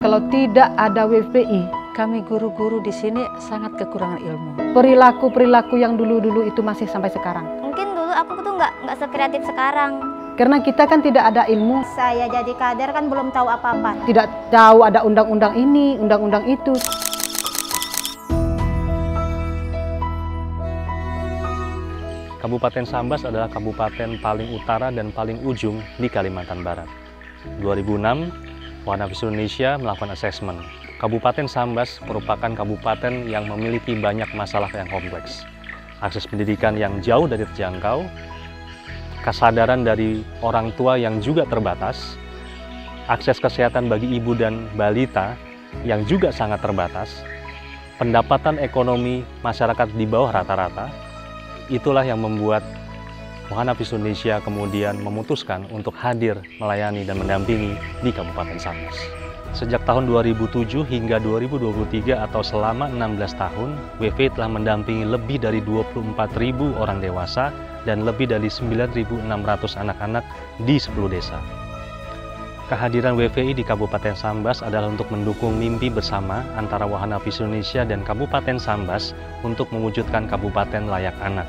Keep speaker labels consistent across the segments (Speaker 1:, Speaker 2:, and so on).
Speaker 1: Kalau tidak ada WPI, kami guru-guru di sini sangat kekurangan ilmu. Perilaku-perilaku yang dulu-dulu itu masih sampai sekarang.
Speaker 2: Mungkin dulu aku tuh nggak sekreatif sekarang.
Speaker 1: Karena kita kan tidak ada ilmu.
Speaker 2: Saya jadi kader kan belum tahu apa-apa.
Speaker 1: Tidak tahu ada undang-undang ini, undang-undang itu.
Speaker 3: Kabupaten Sambas adalah kabupaten paling utara dan paling ujung di Kalimantan Barat. 2006, Wahana Visi Indonesia melakukan asesmen. Kabupaten Sambas merupakan kabupaten yang memiliki banyak masalah yang kompleks. Akses pendidikan yang jauh dari terjangkau, kesadaran dari orang tua yang juga terbatas, akses kesehatan bagi ibu dan balita yang juga sangat terbatas, pendapatan ekonomi masyarakat di bawah rata-rata. Itulah yang membuat Wahana Visi Indonesia kemudian memutuskan untuk hadir melayani dan mendampingi di Kabupaten Sambas. Sejak tahun 2007 hingga 2023 atau selama 16 tahun, WPI telah mendampingi lebih dari 24.000 orang dewasa dan lebih dari 9.600 anak-anak di 10 desa. Kehadiran WPI di Kabupaten Sambas adalah untuk mendukung mimpi bersama antara Wahana Visi Indonesia dan Kabupaten Sambas untuk mewujudkan Kabupaten Layak Anak.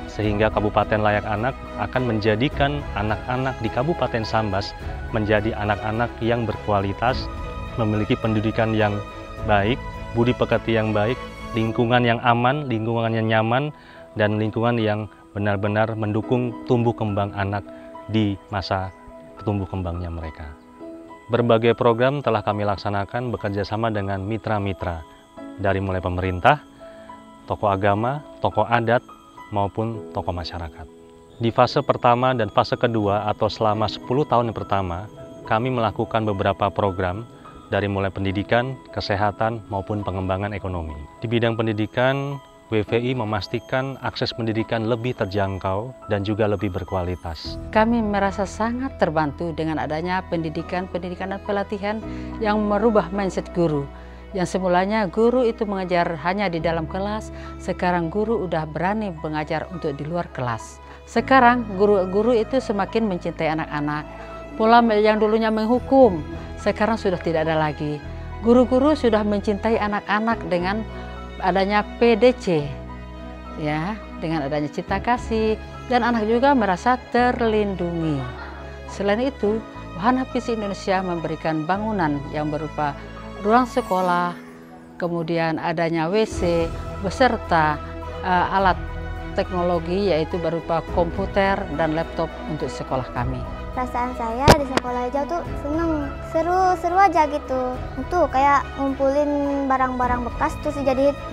Speaker 3: Sehingga Kabupaten Layak Anak akan menjadikan anak-anak di Kabupaten Sambas menjadi anak-anak yang berkualitas, memiliki pendidikan yang baik, budi pekerti yang baik, lingkungan yang aman, lingkungan yang nyaman, dan lingkungan yang benar-benar mendukung tumbuh kembang anak di masa tumbuh kembangnya mereka. Berbagai program telah kami laksanakan bekerja sama dengan mitra-mitra, dari mulai pemerintah, tokoh agama, tokoh adat, maupun tokoh masyarakat. Di fase pertama dan fase kedua atau selama 10 tahun yang pertama, kami melakukan beberapa program dari mulai pendidikan, kesehatan, maupun pengembangan ekonomi. Di bidang pendidikan, WPI memastikan akses pendidikan lebih terjangkau dan juga lebih berkualitas.
Speaker 1: Kami merasa sangat terbantu dengan adanya pendidikan dan pelatihan yang merubah mindset guru. Yang semulanya guru itu mengajar hanya di dalam kelas, sekarang guru udah berani mengajar untuk di luar kelas. Sekarang guru-guru itu semakin mencintai anak-anak. Pola yang dulunya menghukum, sekarang sudah tidak ada lagi. Guru-guru sudah mencintai anak-anak dengan adanya PDC, ya, dengan adanya cinta kasih, dan anak juga merasa terlindungi. Selain itu, Wahana Visi Indonesia memberikan bangunan yang berupa ruang sekolah, kemudian adanya WC, beserta alat teknologi yaitu berupa komputer dan laptop untuk sekolah kami.
Speaker 2: Perasaan saya di sekolah hijau tuh seneng, seru aja gitu. Untuk kayak ngumpulin barang-barang bekas terus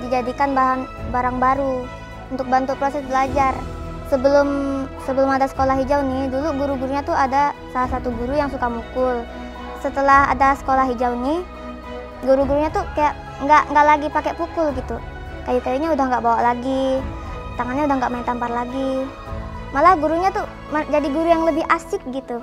Speaker 2: dijadikan bahan barang baru untuk bantu proses belajar. Sebelum ada sekolah hijau nih, dulu guru-gurunya tuh ada salah satu guru yang suka mukul. Setelah ada sekolah hijau nih, guru-gurunya tuh kayak nggak lagi pakai pukul gitu. Kayu-kayunya udah nggak bawa lagi, tangannya udah nggak main tampar lagi. Malah gurunya tuh jadi guru yang lebih asik gitu.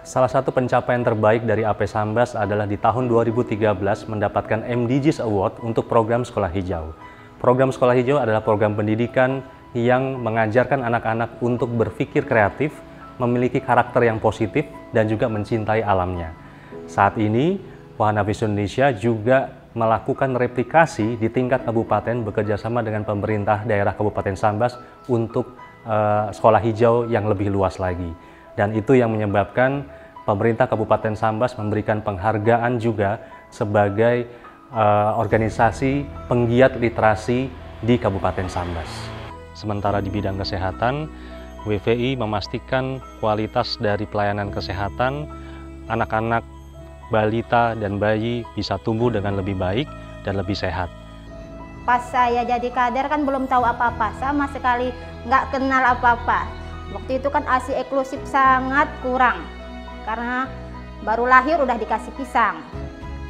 Speaker 3: Salah satu pencapaian terbaik dari AP Sambas adalah di tahun 2013 mendapatkan MDGs Award untuk program Sekolah Hijau. Program Sekolah Hijau adalah program pendidikan yang mengajarkan anak-anak untuk berpikir kreatif, memiliki karakter yang positif, dan juga mencintai alamnya. Saat ini, Wahana Visi Indonesia juga melakukan replikasi di tingkat kabupaten bekerjasama dengan pemerintah daerah Kabupaten Sambas untuk sekolah hijau yang lebih luas lagi. Dan itu yang menyebabkan pemerintah Kabupaten Sambas memberikan penghargaan juga sebagai organisasi penggiat literasi di Kabupaten Sambas. Sementara di bidang kesehatan, WPI memastikan kualitas dari pelayanan kesehatan anak-anak, balita, dan bayi bisa tumbuh dengan lebih baik dan lebih sehat.
Speaker 2: Pas saya jadi kader kan belum tahu apa-apa, sama sekali nggak kenal apa-apa. Waktu itu kan ASI eksklusif sangat kurang, karena baru lahir udah dikasih pisang,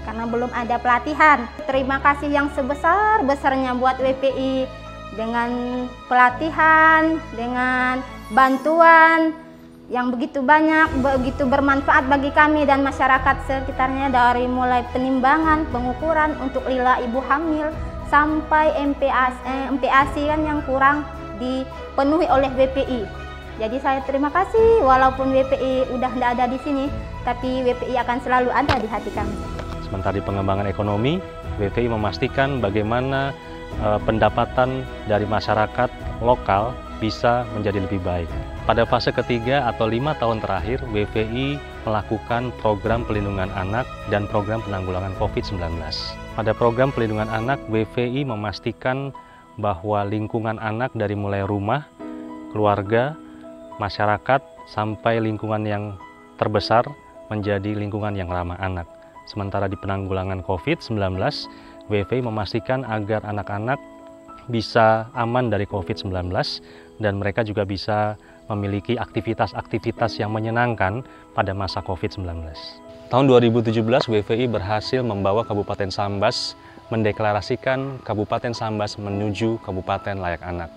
Speaker 2: karena belum ada pelatihan. Terima kasih yang sebesar-besarnya buat WPI, dengan pelatihan, dengan bantuan yang begitu banyak, begitu bermanfaat bagi kami dan masyarakat sekitarnya, dari mulai penimbangan, pengukuran untuk lila ibu hamil, sampai MPASI kan yang kurang dipenuhi oleh WPI. Jadi saya terima kasih, walaupun WPI udah tidak ada di sini, tapi WPI akan selalu ada di hati kami.
Speaker 3: Sementara di pengembangan ekonomi, WVI memastikan bagaimana pendapatan dari masyarakat lokal bisa menjadi lebih baik. Pada fase ketiga atau 5 tahun terakhir, WVI melakukan program pelindungan anak dan program penanggulangan COVID-19. Pada program pelindungan anak, WVI memastikan bahwa lingkungan anak dari mulai rumah, keluarga, masyarakat, sampai lingkungan yang terbesar menjadi lingkungan yang ramah anak. Sementara di penanggulangan COVID-19, WVI memastikan agar anak-anak bisa aman dari COVID-19 dan mereka juga bisa memiliki aktivitas-aktivitas yang menyenangkan pada masa COVID-19. Tahun 2017, WVI berhasil membawa Kabupaten Sambas mendeklarasikan Kabupaten Sambas menuju Kabupaten Layak Anak.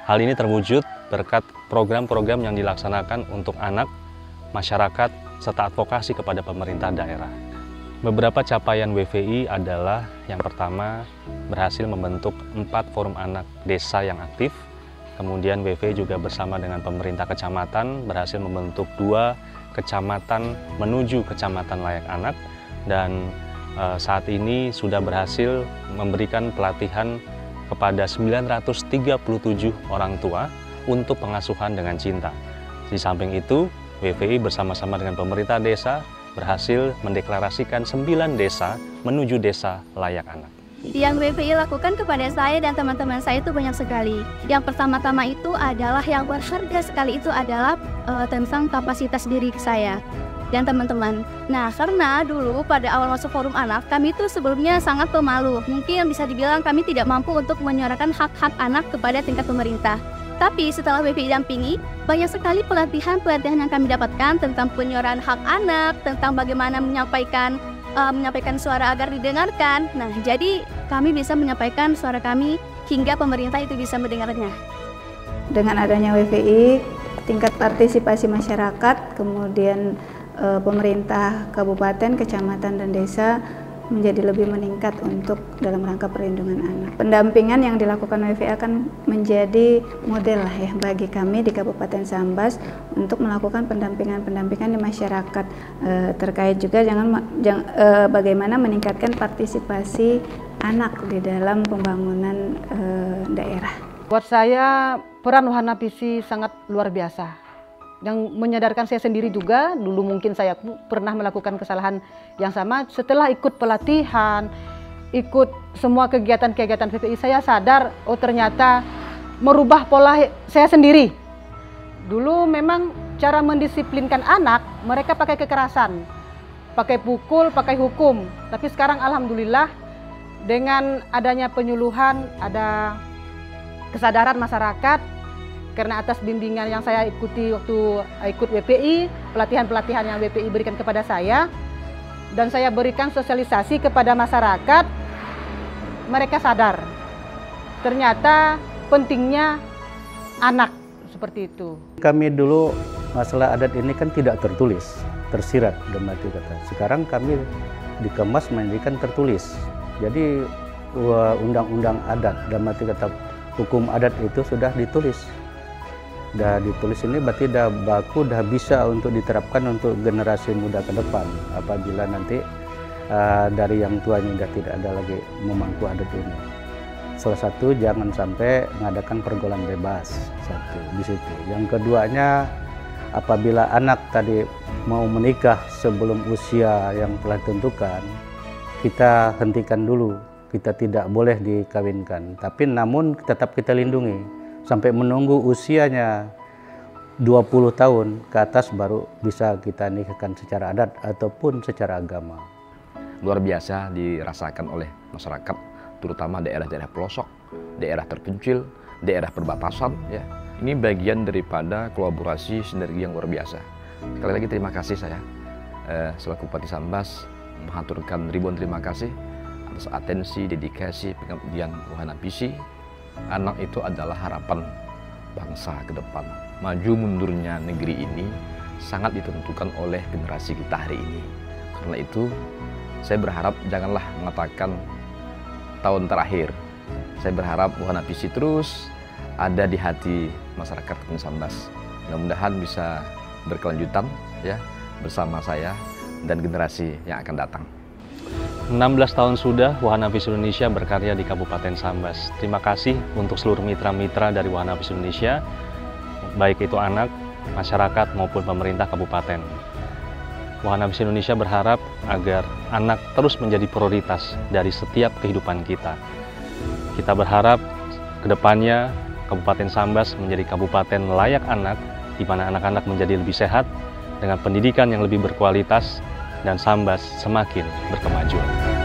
Speaker 3: Hal ini terwujud berkat program-program yang dilaksanakan untuk anak, masyarakat, serta advokasi kepada pemerintah daerah. Beberapa capaian WVI adalah yang pertama, berhasil membentuk 4 forum anak desa yang aktif. Kemudian WVI juga bersama dengan pemerintah kecamatan berhasil membentuk 2 kecamatan menuju Kecamatan Layak Anak, dan saat ini sudah berhasil memberikan pelatihan kepada 937 orang tua untuk pengasuhan dengan cinta. Di samping itu, WVI bersama-sama dengan pemerintah desa berhasil mendeklarasikan 9 desa menuju desa layak anak.
Speaker 4: Yang WVI lakukan kepada saya dan teman-teman saya itu banyak sekali. Yang pertama-tama itu adalah yang berharga sekali itu adalah tentang kapasitas diri saya dan teman-teman. Nah, karena dulu pada awal masuk forum anak, kami itu sebelumnya sangat pemalu. Mungkin bisa dibilang kami tidak mampu untuk menyuarakan hak-hak anak kepada tingkat pemerintah. Tapi setelah WVI dampingi, banyak sekali pelatihan-pelatihan yang kami dapatkan tentang penyuaraan hak anak, tentang bagaimana menyampaikan suara agar didengarkan. Nah, jadi kami bisa menyampaikan suara kami hingga pemerintah itu bisa mendengarnya.
Speaker 5: Dengan adanya WVI, tingkat partisipasi masyarakat, kemudian pemerintah kabupaten, kecamatan, dan desa menjadi lebih meningkat untuk dalam rangka perlindungan anak. Pendampingan yang dilakukan WVI akan menjadi model lah ya bagi kami di Kabupaten Sambas untuk melakukan pendampingan di masyarakat, terkait juga bagaimana meningkatkan partisipasi anak di dalam pembangunan daerah.
Speaker 1: Buat saya peran Wahana Pisi sangat luar biasa. Yang menyadarkan saya sendiri juga, dulu mungkin saya pernah melakukan kesalahan yang sama. Setelah ikut pelatihan, ikut semua kegiatan-kegiatan WVI, saya sadar, oh ternyata merubah pola saya sendiri. Dulu memang cara mendisiplinkan anak, mereka pakai kekerasan, pakai pukul, pakai hukum. Tapi sekarang alhamdulillah dengan adanya penyuluhan, ada kesadaran masyarakat. Karena atas bimbingan yang saya ikuti waktu ikut WPI, pelatihan-pelatihan yang WPI berikan kepada saya, dan saya berikan sosialisasi kepada masyarakat, mereka sadar. Ternyata pentingnya anak, seperti itu.
Speaker 6: Kami dulu masalah adat ini kan tidak tertulis, tersirat dalam arti kata. Sekarang kami dikemas menjadikan tertulis. Jadi undang-undang adat dalam arti kata hukum adat itu sudah ditulis. Dah ditulis ini berarti dah baku, dah bisa untuk diterapkan untuk generasi muda ke depan. Apabila nanti dari yang tuanya dah tidak ada lagi memangku adat ini. Salah satu jangan sampai mengadakan pergaulan bebas, satu di situ. Yang keduanya, apabila anak tadi mau menikah sebelum usia yang telah ditentukan, kita hentikan dulu. Kita tidak boleh dikawinkan, tapi namun tetap kita lindungi. Sampai menunggu usianya 20 tahun ke atas baru bisa kita nikahkan secara adat ataupun secara agama.
Speaker 7: Luar biasa dirasakan oleh masyarakat, terutama daerah-daerah pelosok, daerah terpencil, daerah perbatasan. Ya. Ini bagian daripada kolaborasi sinergi yang luar biasa. Sekali lagi terima kasih saya selaku Bupati Sambas mengaturkan ribuan terima kasih atas atensi, dedikasi, pengabdian Wahana Pisi. Anak itu adalah harapan bangsa ke depan. Maju mundurnya negeri ini sangat ditentukan oleh generasi kita hari ini. Karena itu, saya berharap janganlah mengatakan tahun terakhir. Saya berharap Wahana Pisi terus ada di hati masyarakat Kabupaten Sambas. Mudah-mudahan bisa berkelanjutan ya bersama saya dan generasi yang akan datang.
Speaker 3: 16 tahun sudah Wahana Vis Indonesia berkarya di Kabupaten Sambas. Terima kasih untuk seluruh mitra-mitra dari Wahana Vis Indonesia, baik itu anak, masyarakat maupun pemerintah kabupaten. Wahana Vis Indonesia berharap agar anak terus menjadi prioritas dari setiap kehidupan kita. Kita berharap kedepannya Kabupaten Sambas menjadi kabupaten layak anak, di mana anak-anak menjadi lebih sehat, dengan pendidikan yang lebih berkualitas, dan Sambas semakin berkemajuan.